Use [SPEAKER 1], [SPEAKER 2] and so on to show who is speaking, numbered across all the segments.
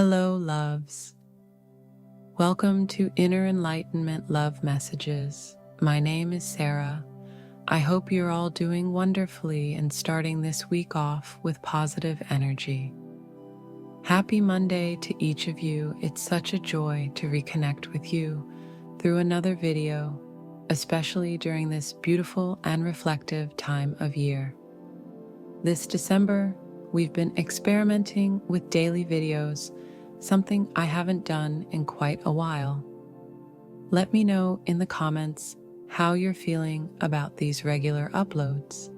[SPEAKER 1] Hello, loves. Welcome to Inner Enlightenment Love Messages. My name is Sarah. I hope you're all doing wonderfully and starting this week off with positive energy. Happy Monday to each of you. It's such a joy to reconnect with you through another video, especially during this beautiful and reflective time of year. This December, we've been experimenting with daily videos, something I haven't done in quite a while. Let me know in the comments how you're feeling about these regular uploads.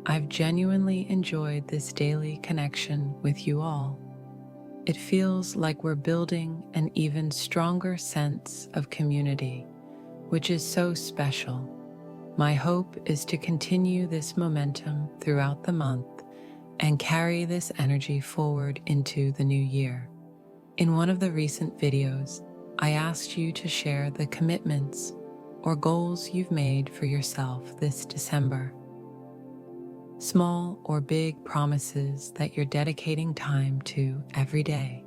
[SPEAKER 1] I've genuinely enjoyed this daily connection with you all. It feels like we're building an even stronger sense of community, which is so special. My hope is to continue this momentum throughout the month and carry this energy forward into the new year. In one of the recent videos, I asked you to share the commitments or goals you've made for yourself this December. Small or big promises that you're dedicating time to every day.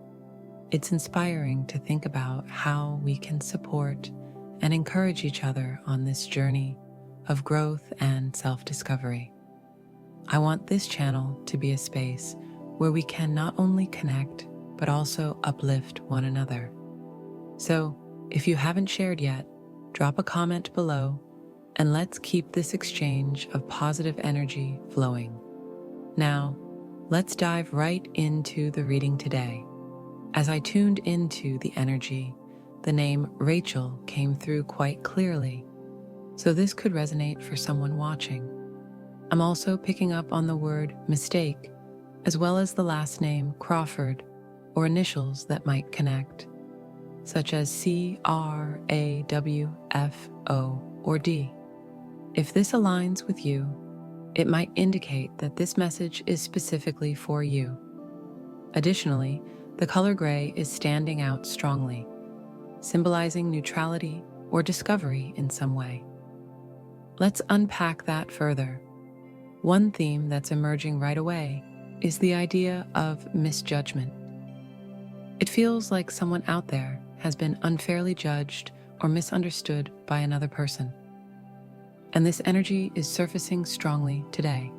[SPEAKER 1] It's inspiring to think about how we can support and encourage each other on this journey of growth and self-discovery. I want this channel to be a space where we can not only connect, but also uplift one another. So, if you haven't shared yet, drop a comment below and let's keep this exchange of positive energy flowing. Now, let's dive right into the reading today. As I tuned into the energy, the name Rachel came through quite clearly, so this could resonate for someone watching. I'm also picking up on the word mistake, as well as the last name Crawford, or initials that might connect, such as CRAWFO or D. If this aligns with you, it might indicate that this message is specifically for you. Additionally, the color gray is standing out strongly, symbolizing neutrality or discovery in some way. Let's unpack that further. One theme that's emerging right away is the idea of misjudgment. It feels like someone out there has been unfairly judged or misunderstood by another person. And this energy is surfacing strongly today.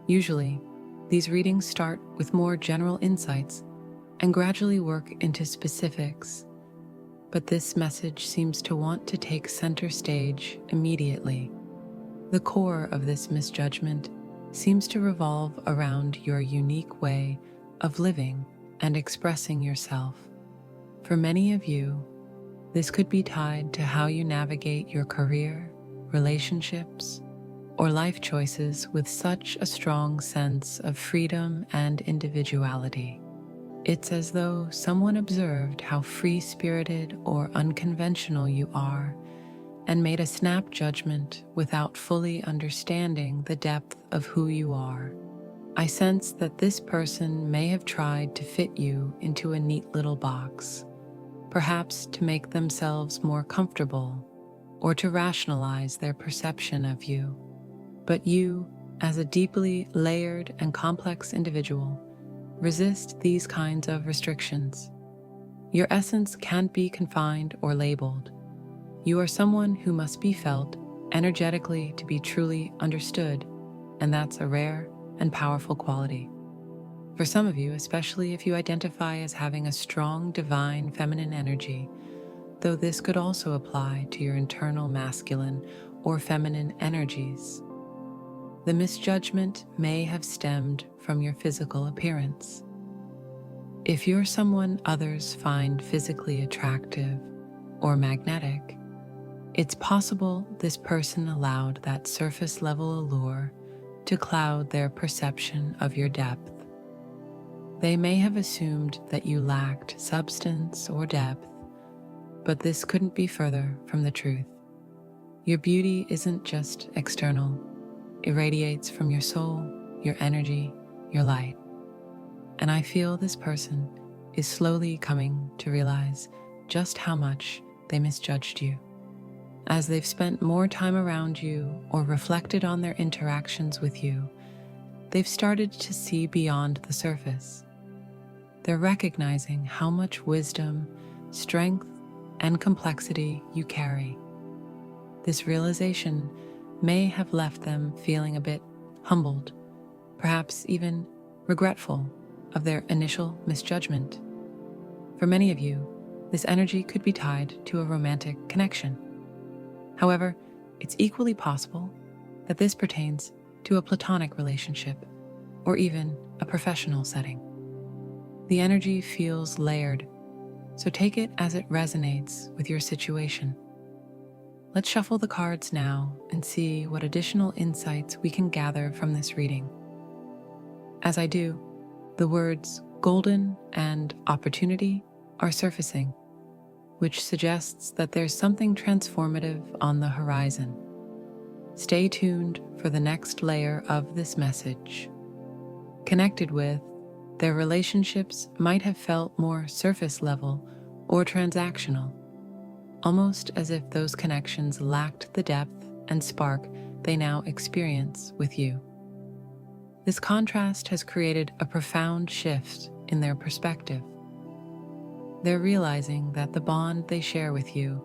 [SPEAKER 1] Usually, these readings start with more general insights and gradually work into specifics, but this message seems to want to take center stage immediately. The core of this misjudgment seems to revolve around your unique way of living and expressing yourself. For many of you, this could be tied to how you navigate your career, relationships, or life choices with such a strong sense of freedom and individuality. It's as though someone observed how free-spirited or unconventional you are and made a snap judgment without fully understanding the depth of who you are. I sense that this person may have tried to fit you into a neat little box, perhaps to make themselves more comfortable or to rationalize their perception of you. But you, as a deeply layered and complex individual, resist these kinds of restrictions. Your essence can't be confined or labeled. You are someone who must be felt energetically to be truly understood, and that's a rare and powerful quality. For some of you, especially if you identify as having a strong divine feminine energy, though this could also apply to your internal masculine or feminine energies. The misjudgment may have stemmed from your physical appearance. If you're someone others find physically attractive or magnetic, it's possible this person allowed that surface level allure to cloud their perception of your depth. They may have assumed that you lacked substance or depth, but this couldn't be further from the truth. Your beauty isn't just external. It radiates from your soul, your energy, your light. And I feel this person is slowly coming to realize just how much they misjudged you. As they've spent more time around you or reflected on their interactions with you, they've started to see beyond the surface. they're recognizing how much wisdom, strength, and complexity you carry. This realization may have left them feeling a bit humbled, perhaps even regretful of their initial misjudgment. For many of you, this energy could be tied to a romantic connection. However, it's equally possible that this pertains to a platonic relationship or even a professional setting. The energy feels layered, so take it as it resonates with your situation. Let's shuffle the cards now and see what additional insights we can gather from this reading. As I do, the words golden and opportunity are surfacing, which suggests that there's something transformative on the horizon. Stay tuned for the next layer of this message. Connected with, their relationships might have felt more surface level or transactional, almost as if those connections lacked the depth and spark they now experience with you. This contrast has created a profound shift in their perspective. They're realizing that the bond they share with you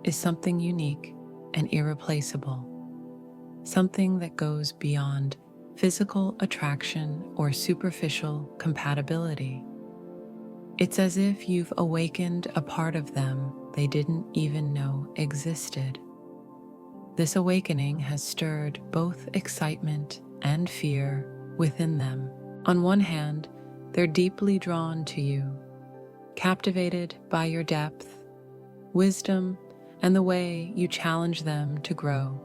[SPEAKER 1] is something unique and irreplaceable, something that goes beyond physical attraction or superficial compatibility. It's as if you've awakened a part of them they didn't even know existed. This awakening has stirred both excitement and fear within them. On one hand, they're deeply drawn to you, captivated by your depth, wisdom, and the way you challenge them to grow.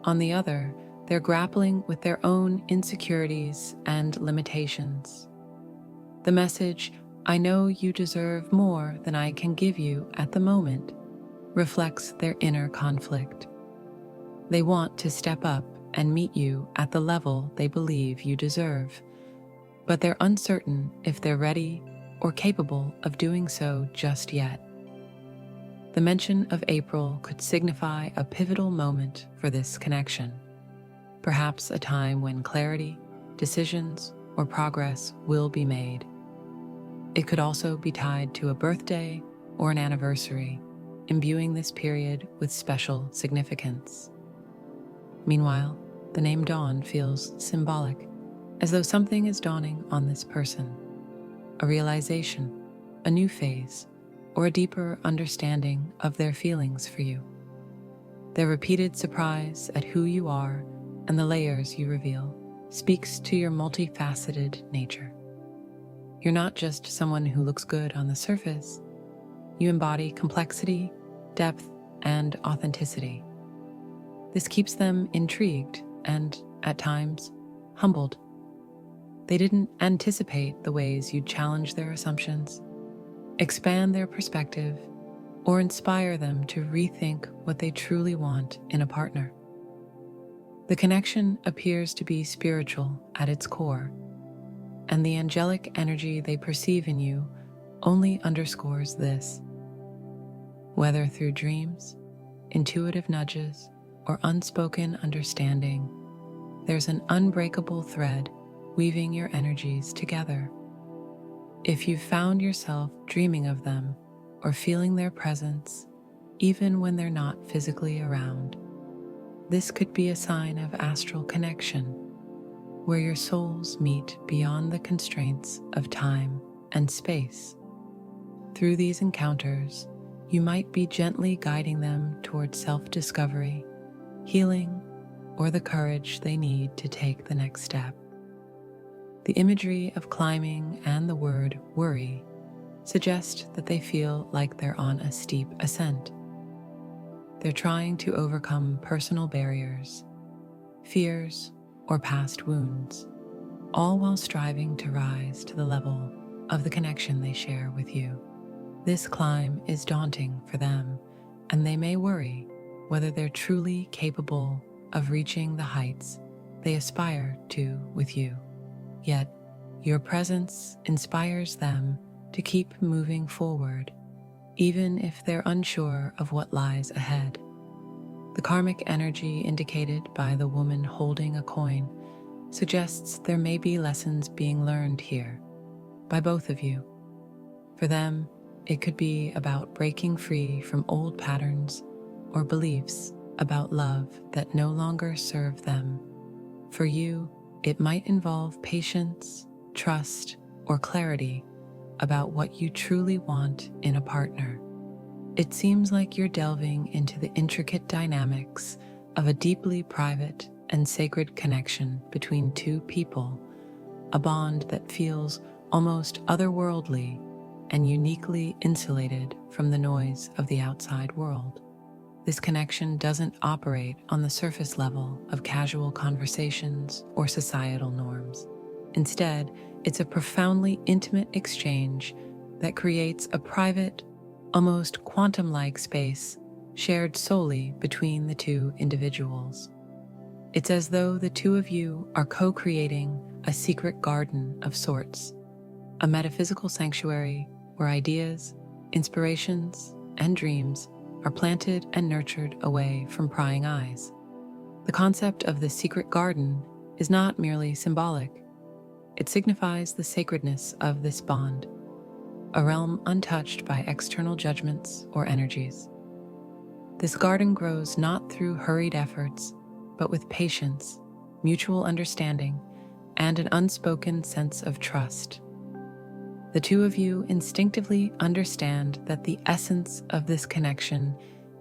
[SPEAKER 1] On the other, they're grappling with their own insecurities and limitations. The message, "I know you deserve more than I can give you at the moment," reflects their inner conflict. They want to step up and meet you at the level they believe you deserve, but they're uncertain if they're ready or capable of doing so just yet. The mention of April could signify a pivotal moment for this connection, perhaps a time when clarity, decisions, or progress will be made. It could also be tied to a birthday or an anniversary, imbuing this period with special significance. Meanwhile, the name Dawn feels symbolic, as though something is dawning on this person. A realization, a new phase, or a deeper understanding of their feelings for you. Their repeated surprise at who you are and the layers you reveal speaks to your multifaceted nature. You're not just someone who looks good on the surface. You embody complexity, depth, and authenticity. This keeps them intrigued and, at times, humbled. They didn't anticipate the ways you'd challenge their assumptions, expand their perspective, or inspire them to rethink what they truly want in a partner. The connection appears to be spiritual at its core, and the angelic energy they perceive in you only underscores this. Whether through dreams, intuitive nudges, or unspoken understanding, there's an unbreakable thread weaving your energies together. If you've found yourself dreaming of them or feeling their presence, even when they're not physically around, this could be a sign of astral connection, where your souls meet beyond the constraints of time and space. Through these encounters, you might be gently guiding them towards self-discovery, healing, or the courage they need to take the next step. The imagery of climbing and the word worry suggest that they feel like they're on a steep ascent. They're trying to overcome personal barriers, fears, or past wounds, all while striving to rise to the level of the connection they share with you. This climb is daunting for them, and they may worry whether they're truly capable of reaching the heights they aspire to with you. Yet, your presence inspires them to keep moving forward, even if they're unsure of what lies ahead. The karmic energy indicated by the woman holding a coin suggests there may be lessons being learned here, by both of you. For them, it could be about breaking free from old patterns or beliefs about love that no longer serve them. For you, it might involve patience, trust, or clarity about what you truly want in a partner. It seems like you're delving into the intricate dynamics of a deeply private and sacred connection between two people, a bond that feels almost otherworldly and uniquely insulated from the noise of the outside world. This connection doesn't operate on the surface level of casual conversations or societal norms. Instead, it's a profoundly intimate exchange that creates a private, almost quantum-like space shared solely between the two individuals. It's as though the two of you are co-creating a secret garden of sorts, a metaphysical sanctuary where ideas, inspirations, and dreams are planted and nurtured away from prying eyes. The concept of the secret garden is not merely symbolic. It signifies the sacredness of this bond, a realm untouched by external judgments or energies. This garden grows not through hurried efforts, but with patience, mutual understanding, and an unspoken sense of trust. The two of you instinctively understand that the essence of this connection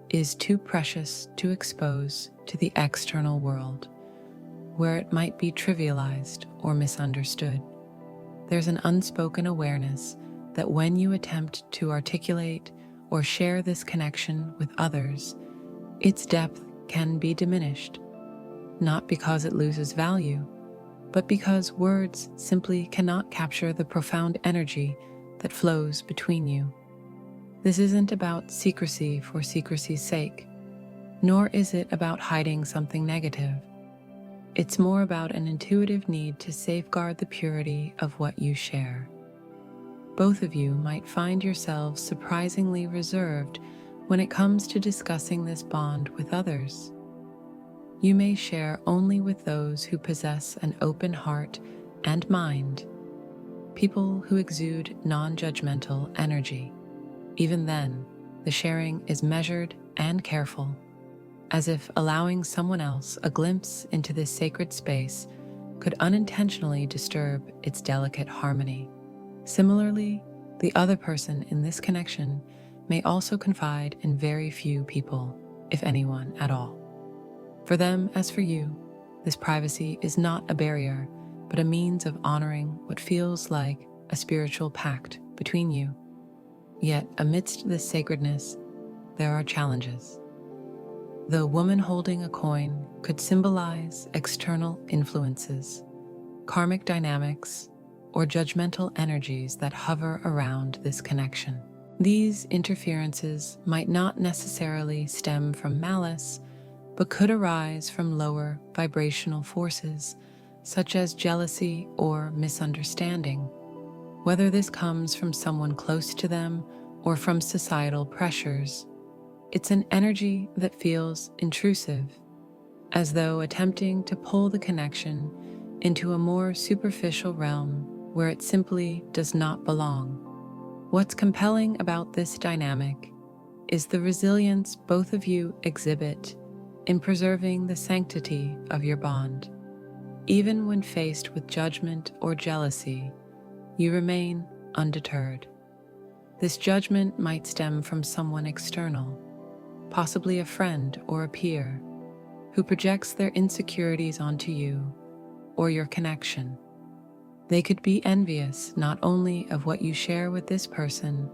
[SPEAKER 1] is too precious to expose to the external world, where it might be trivialized or misunderstood. There's an unspoken awareness that when you attempt to articulate or share this connection with others, its depth can be diminished, not because it loses value, but because words simply cannot capture the profound energy that flows between you. This isn't about secrecy for secrecy's sake, nor is it about hiding something negative. It's more about an intuitive need to safeguard the purity of what you share. Both of you might find yourselves surprisingly reserved when it comes to discussing this bond with others. You may share only with those who possess an open heart and mind, people who exude non-judgmental energy. Even then, the sharing is measured and careful, as if allowing someone else a glimpse into this sacred space could unintentionally disturb its delicate harmony. Similarly, the other person in this connection may also confide in very few people, if anyone at all. For them, as for you, this privacy is not a barrier, but a means of honoring what feels like a spiritual pact between you. Yet, amidst this sacredness, there are challenges. The woman holding a coin could symbolize external influences, karmic dynamics, or judgmental energies that hover around this connection. These interferences might not necessarily stem from malice, but could arise from lower vibrational forces, such as jealousy or misunderstanding. Whether this comes from someone close to them or from societal pressures, it's an energy that feels intrusive, as though attempting to pull the connection into a more superficial realm where it simply does not belong. What's compelling about this dynamic is the resilience both of you exhibit in preserving the sanctity of your bond. Even when faced with judgment or jealousy, you remain undeterred. This judgment might stem from someone external, possibly a friend or a peer, who projects their insecurities onto you or your connection. They could be envious not only of what you share with this person,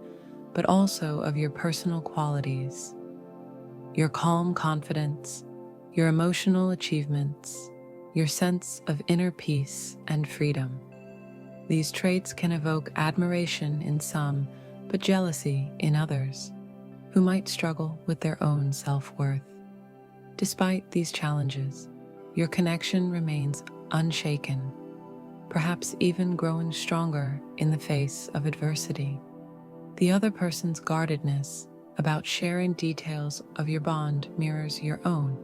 [SPEAKER 1] but also of your personal qualities, your calm confidence, your emotional achievements, your sense of inner peace and freedom. These traits can evoke admiration in some, but jealousy in others, who might struggle with their own self-worth. Despite these challenges, your connection remains unshaken, perhaps even growing stronger in the face of adversity. The other person's guardedness about sharing details of your bond mirrors your own,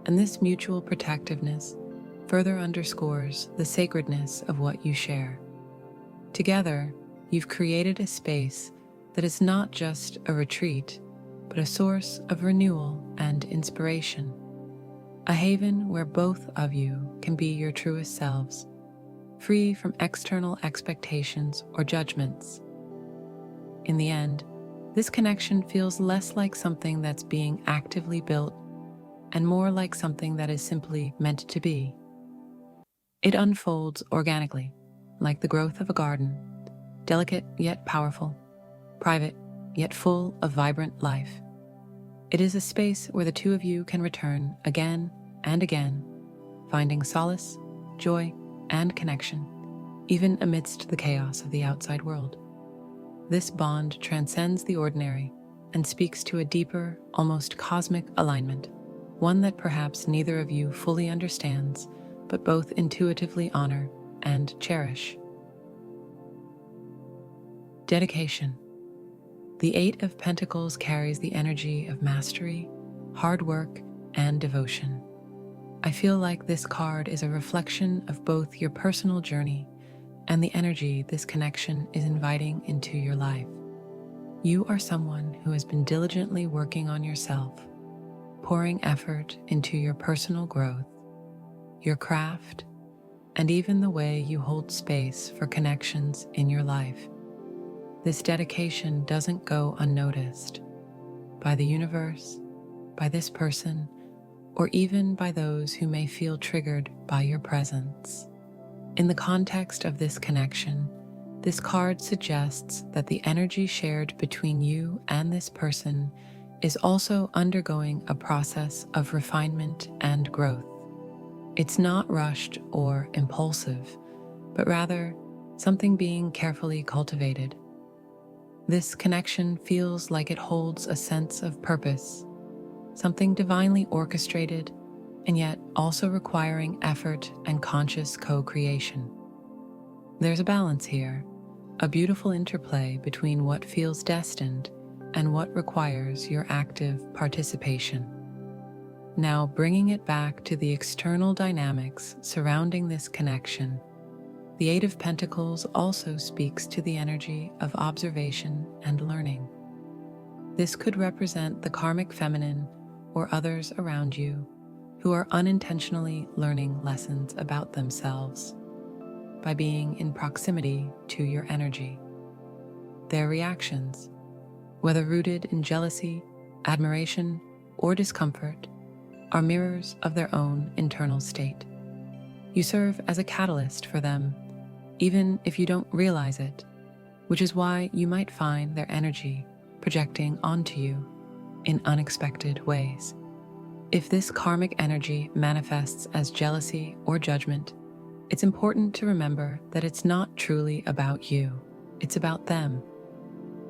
[SPEAKER 1] and this mutual protectiveness further underscores the sacredness of what you share. Together, you've created a space that is not just a retreat, but a source of renewal and inspiration. A haven where both of you can be your truest selves, free from external expectations or judgments. In the end, this connection feels less like something that's being actively built and more like something that is simply meant to be. It unfolds organically, like the growth of a garden, delicate yet powerful, private yet full of vibrant life. It is a space where the two of you can return again and again, finding solace, joy, and connection, even amidst the chaos of the outside world. This bond transcends the ordinary and speaks to a deeper, almost cosmic alignment, one that perhaps neither of you fully understands, but both intuitively honor and cherish. Dedication. The Eight of Pentacles carries the energy of mastery, hard work, and devotion. I feel like this card is a reflection of both your personal journey and the energy this connection is inviting into your life. You are someone who has been diligently working on yourself, pouring effort into your personal growth, your craft, and even the way you hold space for connections in your life. This dedication doesn't go unnoticed by the universe, by this person, or even by those who may feel triggered by your presence. In the context of this connection, this card suggests that the energy shared between you and this person is also undergoing a process of refinement and growth. It's not rushed or impulsive, but rather something being carefully cultivated. This connection feels like it holds a sense of purpose, something divinely orchestrated, and yet also requiring effort and conscious co-creation. There's a balance here, a beautiful interplay between what feels destined and what requires your active participation. Now, bringing it back to the external dynamics surrounding this connection, the Eight of Pentacles also speaks to the energy of observation and learning. This could represent the karmic feminine or others around you who are unintentionally learning lessons about themselves by being in proximity to your energy. Their reactions, whether rooted in jealousy, admiration, or discomfort, are mirrors of their own internal state. You serve as a catalyst for them, even if you don't realize it, which is why you might find their energy projecting onto you in unexpected ways. If this karmic energy manifests as jealousy or judgment, it's important to remember that it's not truly about you, it's about them.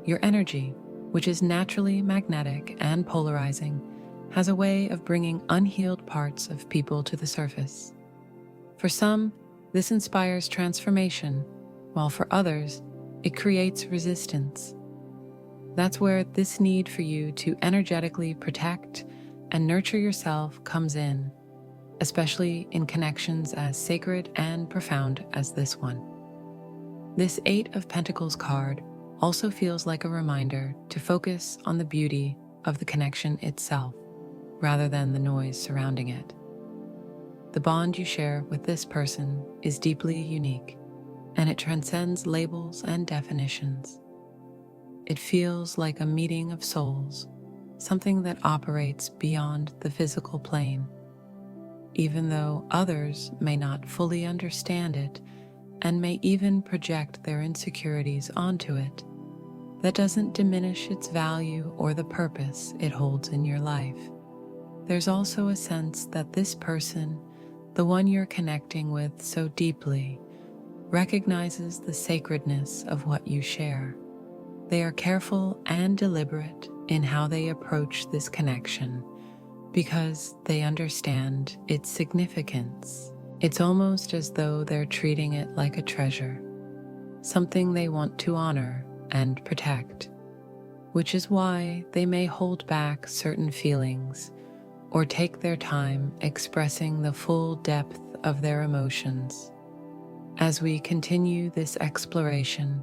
[SPEAKER 1] Your energy, which is naturally magnetic and polarizing, has a way of bringing unhealed parts of people to the surface. For some, this inspires transformation, while for others, it creates resistance. That's where this need for you to energetically protect and nurture yourself comes in, especially in connections as sacred and profound as this one. This Eight of Pentacles card also feels like a reminder to focus on the beauty of the connection itself, rather than the noise surrounding it. The bond you share with this person is deeply unique, and it transcends labels and definitions. It feels like a meeting of souls, something that operates beyond the physical plane. Even though others may not fully understand it and may even project their insecurities onto it, that doesn't diminish its value or the purpose it holds in your life. There's also a sense that this person, the one you're connecting with so deeply, recognizes the sacredness of what you share. They are careful and deliberate in how they approach this connection because they understand its significance. It's almost as though they're treating it like a treasure, something they want to honor and protect, which is why they may hold back certain feelings or take their time expressing the full depth of their emotions. As we continue this exploration,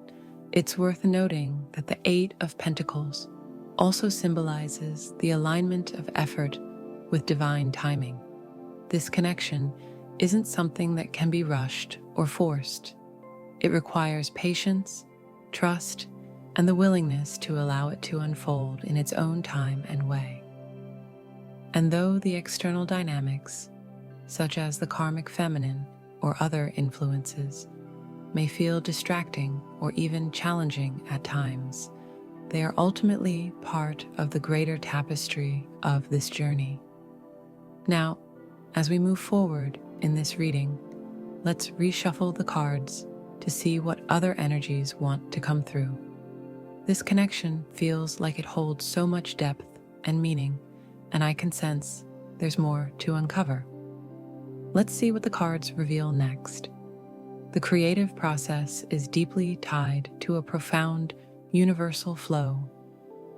[SPEAKER 1] It's worth noting that the Eight of Pentacles also symbolizes the alignment of effort with divine timing. This connection isn't something that can be rushed or forced. It requires patience, trust, and the willingness to allow it to unfold in its own time and way. And though the external dynamics, such as the karmic feminine or other influences, may feel distracting or even challenging at times, they are ultimately part of the greater tapestry of this journey. Now, as we move forward in this reading, let's reshuffle the cards to see what other energies want to come through. This connection feels like it holds so much depth and meaning, and I can sense there's more to uncover. Let's see what the cards reveal next. The creative process is deeply tied to a profound, universal flow,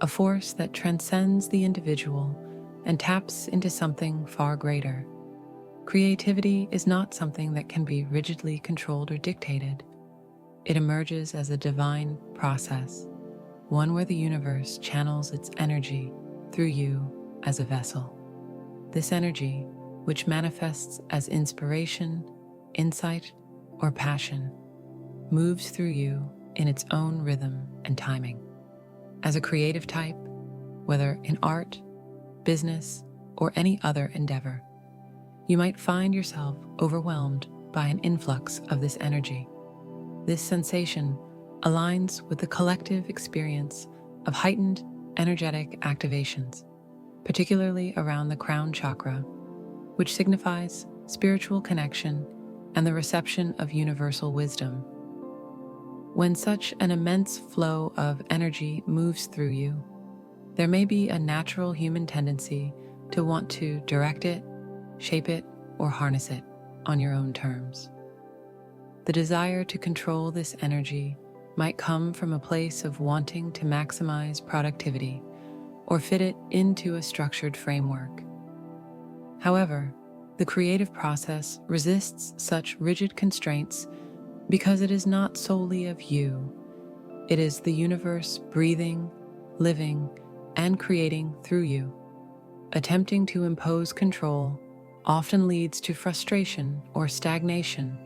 [SPEAKER 1] a force that transcends the individual and taps into something far greater. Creativity is not something that can be rigidly controlled or dictated. It emerges as a divine process, one where the universe channels its energy through you as a vessel. This energy, which manifests as inspiration, insight, or passion, moves through you in its own rhythm and timing. As a creative type, whether in art, business, or any other endeavor, you might find yourself overwhelmed by an influx of this energy. This sensation aligns with the collective experience of heightened energetic activations, particularly around the crown chakra, which signifies spiritual connection and the reception of universal wisdom. When such an immense flow of energy moves through you, there may be a natural human tendency to want to direct it, shape it, or harness it on your own terms. The desire to control this energy might come from a place of wanting to maximize productivity or fit it into a structured framework. However, the creative process resists such rigid constraints because it is not solely of you. It is the universe breathing, living, and creating through you. Attempting to impose control often leads to frustration or stagnation,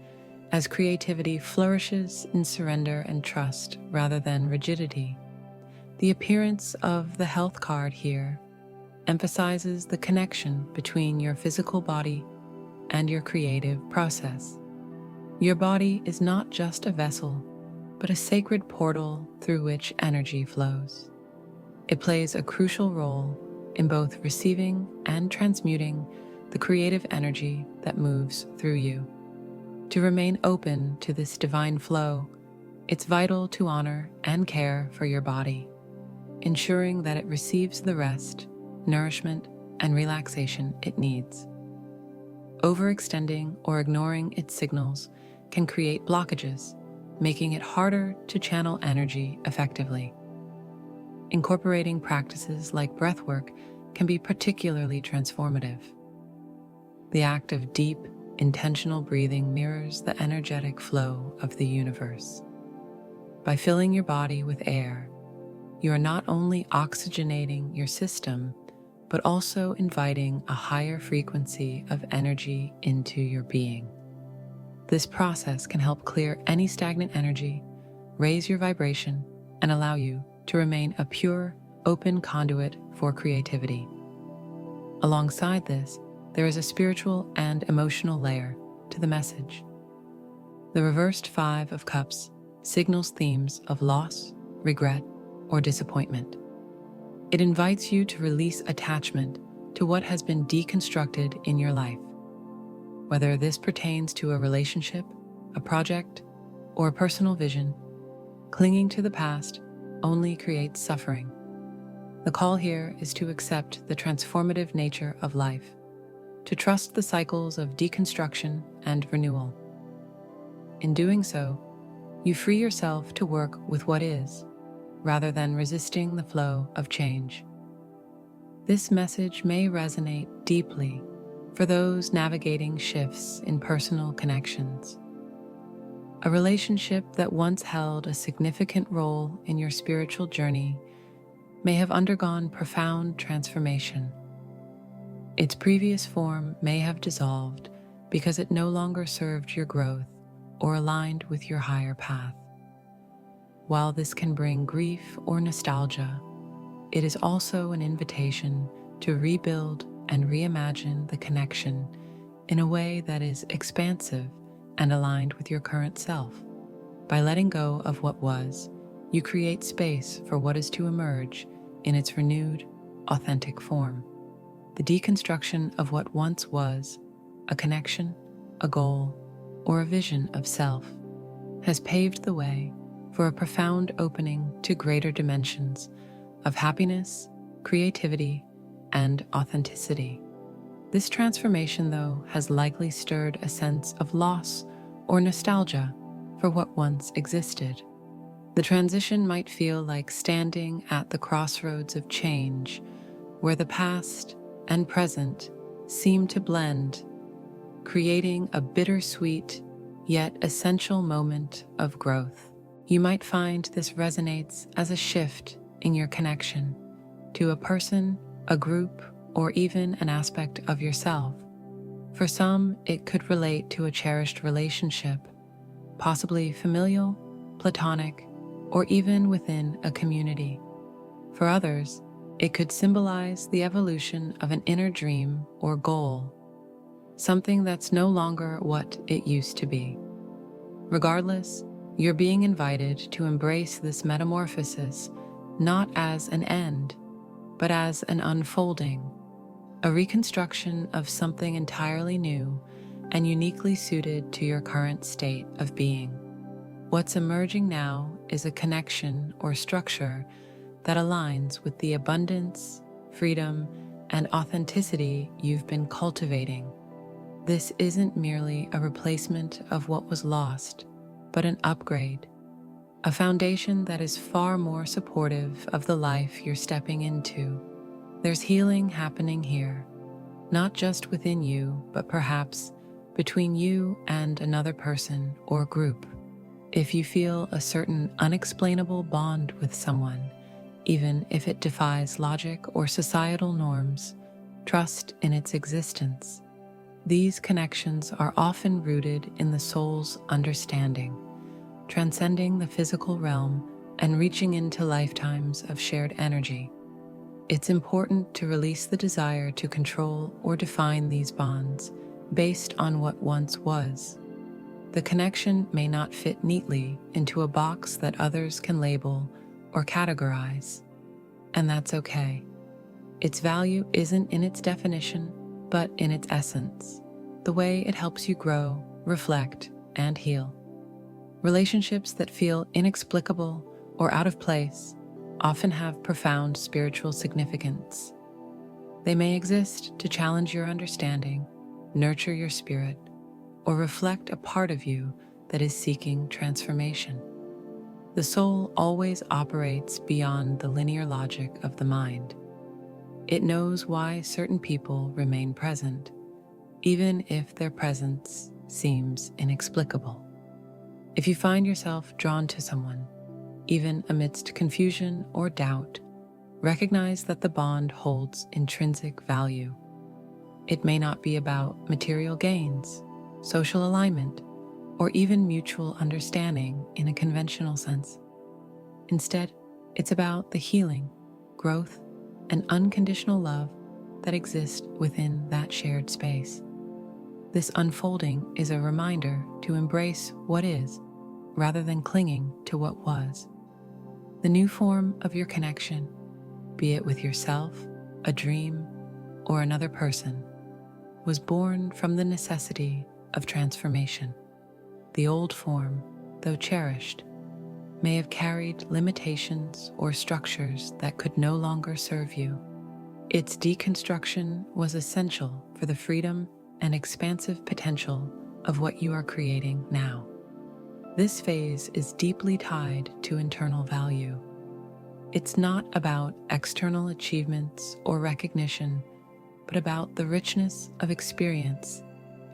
[SPEAKER 1] as creativity flourishes in surrender and trust rather than rigidity. The appearance of the health card here emphasizes the connection between your physical body and your creative process. Your body is not just a vessel, but a sacred portal through which energy flows. It plays a crucial role in both receiving and transmuting the creative energy that moves through you. To remain open to this divine flow, it's vital to honor and care for your body, ensuring that it receives the rest, nourishment, and relaxation it needs. Overextending or ignoring its signals can create blockages, making it harder to channel energy effectively. Incorporating practices like breathwork can be particularly transformative. The act of deep, intentional breathing mirrors the energetic flow of the universe. By filling your body with air, you are not only oxygenating your system, but also inviting a higher frequency of energy into your being. This process can help clear any stagnant energy, raise your vibration, and allow you to remain a pure, open conduit for creativity. Alongside this, there is a spiritual and emotional layer to the message. The reversed Five of Cups signals themes of loss, regret, or disappointment. It invites you to release attachment to what has been deconstructed in your life. Whether this pertains to a relationship, a project, or a personal vision, clinging to the past only creates suffering. The call here is to accept the transformative nature of life, to trust the cycles of deconstruction and renewal. In doing so, you free yourself to work with what is, rather than resisting the flow of change. This message may resonate deeply for those navigating shifts in personal connections. A relationship that once held a significant role in your spiritual journey may have undergone profound transformation. Its previous form may have dissolved because it no longer served your growth or aligned with your higher path. While this can bring grief or nostalgia, it is also an invitation to rebuild and reimagine the connection in a way that is expansive and aligned with your current self. By letting go of what was, you create space for what is to emerge in its renewed, authentic form. The deconstruction of what once was, a connection, a goal, or a vision of self, has paved the way for a profound opening to greater dimensions of happiness, creativity, and authenticity. This transformation, though, has likely stirred a sense of loss or nostalgia for what once existed. The transition might feel like standing at the crossroads of change, where the past and present seem to blend, creating a bittersweet yet essential moment of growth. You might find this resonates as a shift in your connection to a person, a group, or even an aspect of yourself. For some, it could relate to a cherished relationship, possibly familial, platonic, or even within a community. For others, it could symbolize the evolution of an inner dream or goal, something that's no longer what it used to be. Regardless, you're being invited to embrace this metamorphosis not as an end, but as an unfolding, a reconstruction of something entirely new and uniquely suited to your current state of being. What's emerging now is a connection or structure that aligns with the abundance, freedom, and authenticity you've been cultivating. This isn't merely a replacement of what was lost, but an upgrade, a foundation that is far more supportive of the life you're stepping into. There's healing happening here, not just within you, but perhaps between you and another person or group. If you feel a certain unexplainable bond with someone, even if it defies logic or societal norms, trust in its existence. These connections are often rooted in the soul's understanding, transcending the physical realm and reaching into lifetimes of shared energy. It's important to release the desire to control or define these bonds based on what once was. The connection may not fit neatly into a box that others can label or categorize, and that's okay. Its value isn't in its definition, but in its essence, the way it helps you grow, reflect, and heal. Relationships that feel inexplicable or out of place often have profound spiritual significance. They may exist to challenge your understanding, nurture your spirit, or reflect a part of you that is seeking transformation. The soul always operates beyond the linear logic of the mind. It knows why certain people remain present, even if their presence seems inexplicable. If you find yourself drawn to someone, even amidst confusion or doubt, recognize that the bond holds intrinsic value. It may not be about material gains, social alignment, or even mutual understanding in a conventional sense. Instead, it's about the healing, growth, and unconditional love that exist within that shared space. This unfolding is a reminder to embrace what is, rather than clinging to what was. The new form of your connection, be it with yourself, a dream, or another person, was born from the necessity of transformation. The old form, though cherished, may have carried limitations or structures that could no longer serve you. Its deconstruction was essential for the freedom and expansive potential of what you are creating now. This phase is deeply tied to internal value. It's not about external achievements or recognition, but about the richness of experience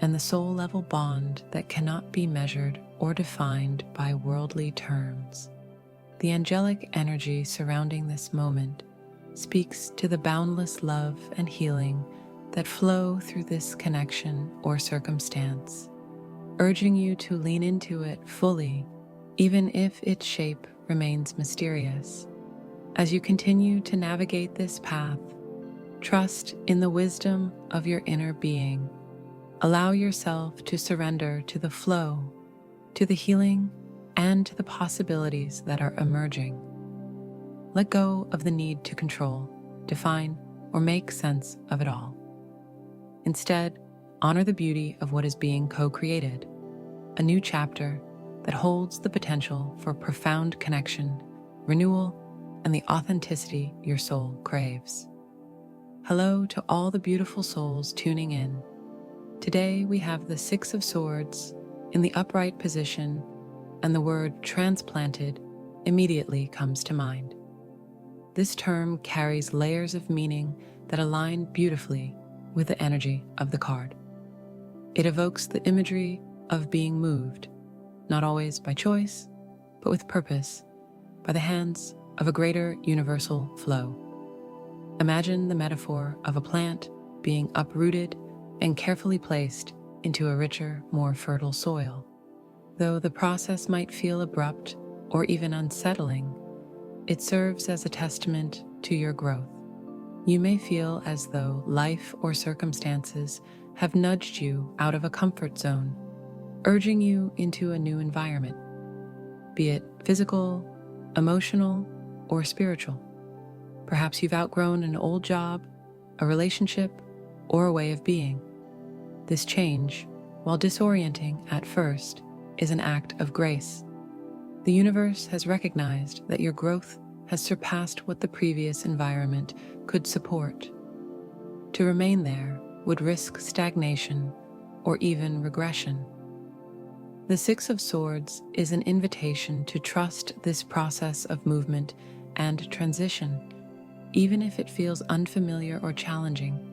[SPEAKER 1] and the soul-level bond that cannot be measured or defined by worldly terms. The angelic energy surrounding this moment speaks to the boundless love and healing that flow through this connection or circumstance, urging you to lean into it fully, even if its shape remains mysterious. As you continue to navigate this path, trust in the wisdom of your inner being. Allow yourself to surrender to the flow, to the healing, and to the possibilities that are emerging. Let go of the need to control, define, or make sense of it all. Instead, honor the beauty of what is being co-created, a new chapter that holds the potential for profound connection, renewal, and the authenticity your soul craves. Hello to all the beautiful souls tuning in. Today we have the Six of Swords in the upright position, and the word transplanted immediately comes to mind. This term carries layers of meaning that align beautifully with the energy of the card. It evokes the imagery of being moved, not always by choice, but with purpose, by the hands of a greater universal flow. Imagine the metaphor of a plant being uprooted and carefully placed into a richer, more fertile soil. Though the process might feel abrupt or even unsettling, it serves as a testament to your growth. You may feel as though life or circumstances have nudged you out of a comfort zone, urging you into a new environment, be it physical, emotional, or spiritual. Perhaps you've outgrown an old job, a relationship, or a way of being. This change, while disorienting at first, is an act of grace. The universe has recognized that your growth has surpassed what the previous environment could support. To remain there would risk stagnation or even regression. The Six of Swords is an invitation to trust this process of movement and transition, even if it feels unfamiliar or challenging.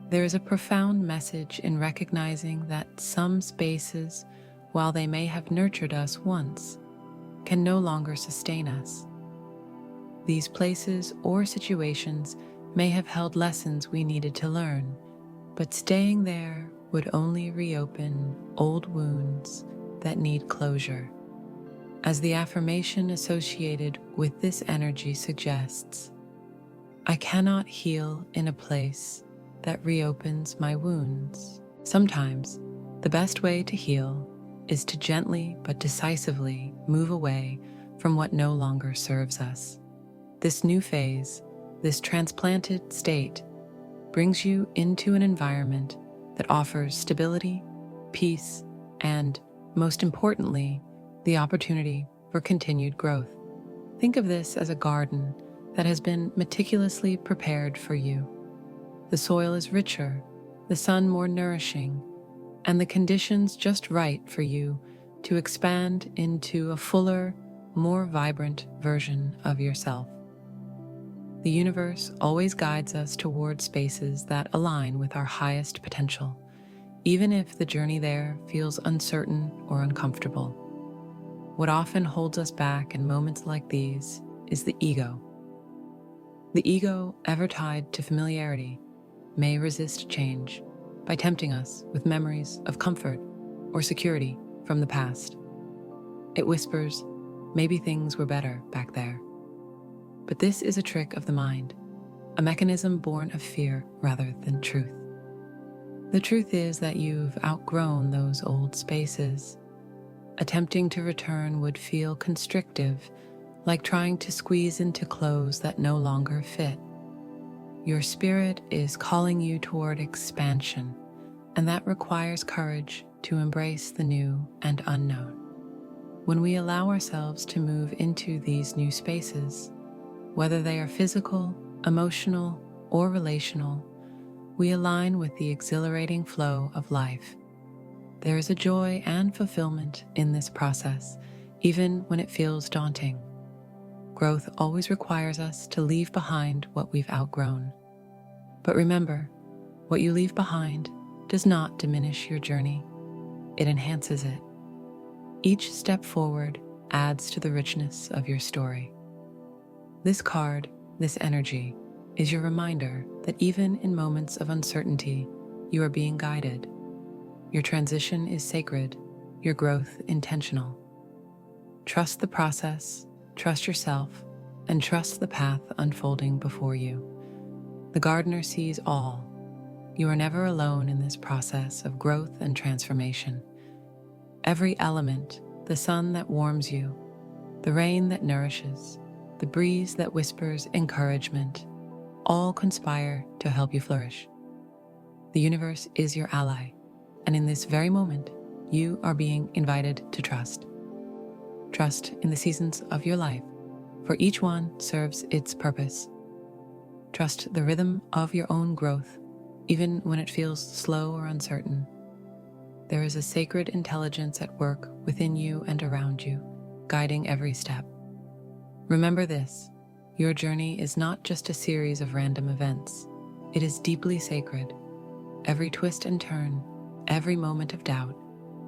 [SPEAKER 1] There is a profound message in recognizing that some spaces, while they may have nurtured us once, can no longer sustain us. These places or situations may have held lessons we needed to learn, but staying there would only reopen old wounds that need closure. As the affirmation associated with this energy suggests, I cannot heal in a place that reopens my wounds. Sometimes, the best way to heal is to gently but decisively move away from what no longer serves us. This new phase, this transplanted state, brings you into an environment that offers stability, peace, and, most importantly, the opportunity for continued growth. Think of this as a garden that has been meticulously prepared for you. The soil is richer, the sun more nourishing, and the conditions just right for you to expand into a fuller, more vibrant version of yourself. The universe always guides us toward spaces that align with our highest potential, even if the journey there feels uncertain or uncomfortable. What often holds us back in moments like these is the ego. The ego, ever tied to familiarity, may resist change by tempting us with memories of comfort or security from the past. It whispers, maybe things were better back there. But this is a trick of the mind, a mechanism born of fear rather than truth. The truth is that you've outgrown those old spaces. Attempting to return would feel constrictive, like trying to squeeze into clothes that no longer fit. Your spirit is calling you toward expansion, and that requires courage to embrace the new and unknown. When we allow ourselves to move into these new spaces, whether they are physical, emotional, or relational, we align with the exhilarating flow of life. There is a joy and fulfillment in this process, even when it feels daunting. Growth always requires us to leave behind what we've outgrown. But remember, what you leave behind does not diminish your journey, it enhances it. Each step forward adds to the richness of your story. This card, this energy, is your reminder that even in moments of uncertainty, you are being guided. Your transition is sacred, your growth intentional. Trust the process, trust yourself, and trust the path unfolding before you. The gardener sees all. You are never alone in this process of growth and transformation. Every element, the sun that warms you, the rain that nourishes, the breeze that whispers encouragement, all conspire to help you flourish. The universe is your ally, and in this very moment, you are being invited to trust. Trust in the seasons of your life, for each one serves its purpose. Trust the rhythm of your own growth, even when it feels slow or uncertain. There is a sacred intelligence at work within you and around you, guiding every step. Remember this, your journey is not just a series of random events. It is deeply sacred. Every twist and turn, every moment of doubt,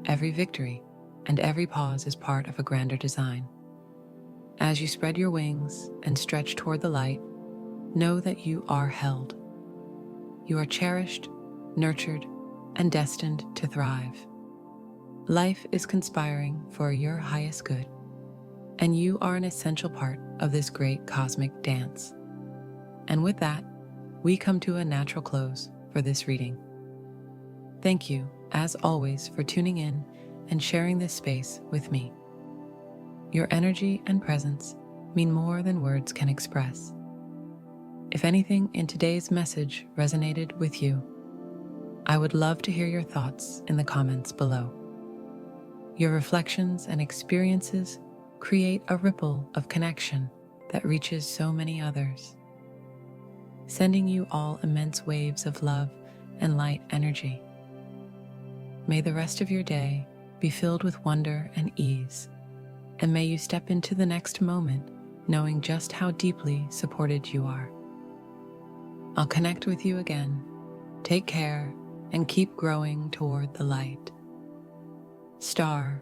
[SPEAKER 1] every victory, and every pause is part of a grander design. As you spread your wings and stretch toward the light, know that you are held. You are cherished, nurtured, and destined to thrive. Life is conspiring for your highest good, and you are an essential part of this great cosmic dance. And with that, we come to a natural close for this reading. Thank you, as always, for tuning in and sharing this space with me. Your energy and presence mean more than words can express. If anything in today's message resonated with you, I would love to hear your thoughts in the comments below. Your reflections and experiences create a ripple of connection that reaches so many others, sending you all immense waves of love and light energy. May the rest of your day be filled with wonder and ease, and may you step into the next moment knowing just how deeply supported you are. I'll connect with you again. Take care and keep growing toward the light. Star.